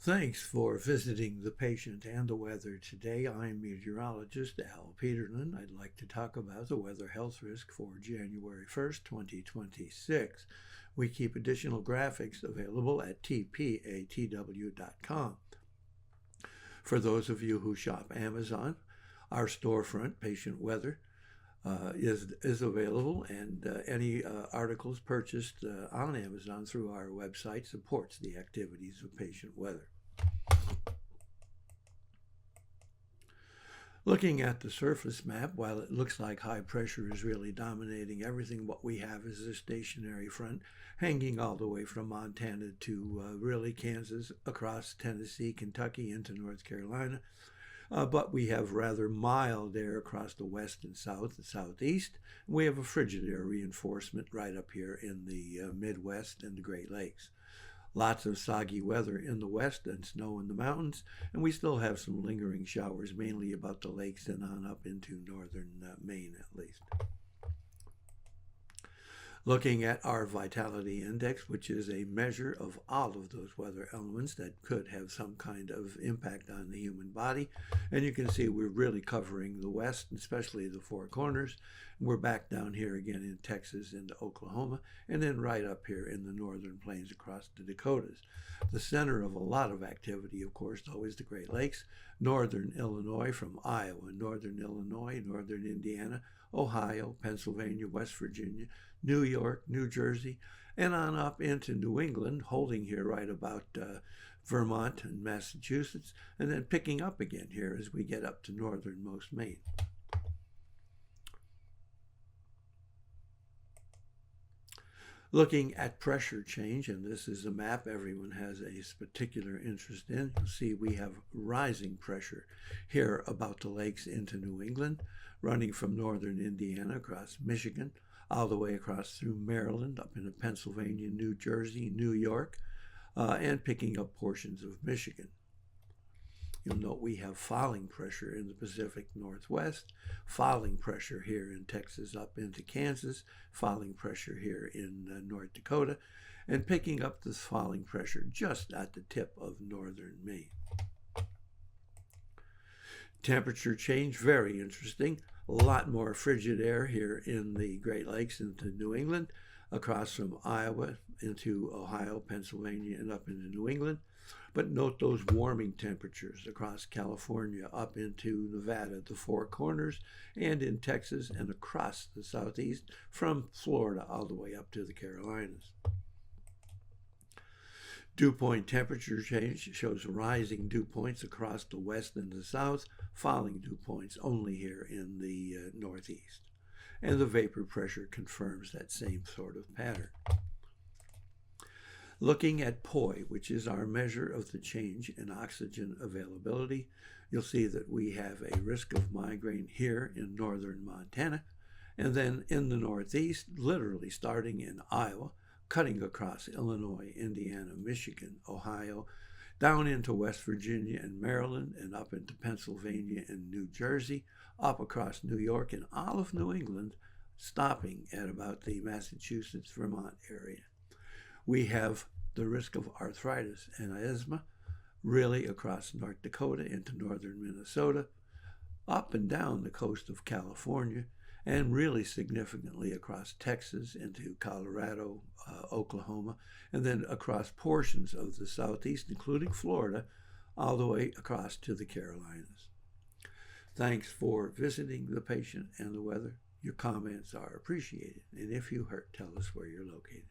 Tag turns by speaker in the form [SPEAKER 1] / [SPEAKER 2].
[SPEAKER 1] Thanks for visiting the patient and the weather today. I'm meteorologist Al Peterlin. I'd like to talk about the weather health risk for January 1st, 2026. We keep additional graphics available at tpatw.com. For those of you who shop Amazon, our storefront, Patient Weather, is available, and any articles purchased on Amazon through our website supports the activities of Patient Weather. Looking at the surface map, while it looks like high pressure is really dominating everything, what we have is a stationary front hanging all the way from Montana to really Kansas, across Tennessee, Kentucky, into North Carolina. But we have rather mild air across the west and south and southeast. We have a frigid air reinforcement right up here in the Midwest and the Great Lakes. Lots of soggy weather in the west and snow in the mountains, and we still have some lingering showers, mainly about the lakes and on up into northern Maine at least. Looking at our vitality index, which is a measure of all of those weather elements that could have some kind of impact on the human body. And you can see we're really covering the west, especially the Four Corners. We're back down here again in Texas into Oklahoma, and then right up here in the northern plains across the Dakotas. The center of a lot of activity, of course, though, is the Great Lakes, northern Illinois from Iowa, northern Illinois, northern Indiana, Ohio, Pennsylvania, West Virginia, New York, New Jersey, and on up into New England, holding here right about Vermont and Massachusetts, and then picking up again here as we get up to northernmost Maine. Looking at pressure change, and this is a map everyone has a particular interest in, you'll see we have rising pressure here about the lakes into New England, running from northern Indiana across Michigan, all the way across through Maryland, up into Pennsylvania, New Jersey, New York, and picking up portions of Michigan. You'll note we have falling pressure in the Pacific Northwest, falling pressure here in Texas up into Kansas, falling pressure here in North Dakota, and picking up this falling pressure just at the tip of northern Maine. Temperature change, very interesting. A lot more frigid air here in the Great Lakes into New England, across from Iowa into Ohio, Pennsylvania, and up into New England. But note those warming temperatures across California, up into Nevada, the Four Corners, and in Texas, and across the southeast, from Florida all the way up to the Carolinas. Dew point temperature change shows rising dew points across the west and the south, falling dew points only here in the northeast. And the vapor pressure confirms that same sort of pattern. Looking at POI, which is our measure of the change in oxygen availability, you'll see that we have a risk of migraine here in northern Montana, and then in the northeast, literally starting in Iowa, cutting across Illinois, Indiana, Michigan, Ohio, down into West Virginia and Maryland, and up into Pennsylvania and New Jersey, up across New York and all of New England, stopping at about the Massachusetts, Vermont area. We have the risk of arthritis and asthma really across North Dakota into northern Minnesota, up and down the coast of California, and really significantly across Texas into Colorado, Oklahoma, and then across portions of the southeast, including Florida, all the way across to the Carolinas. Thanks for visiting the patient and the weather. Your comments are appreciated, and if you hurt, tell us where you're located.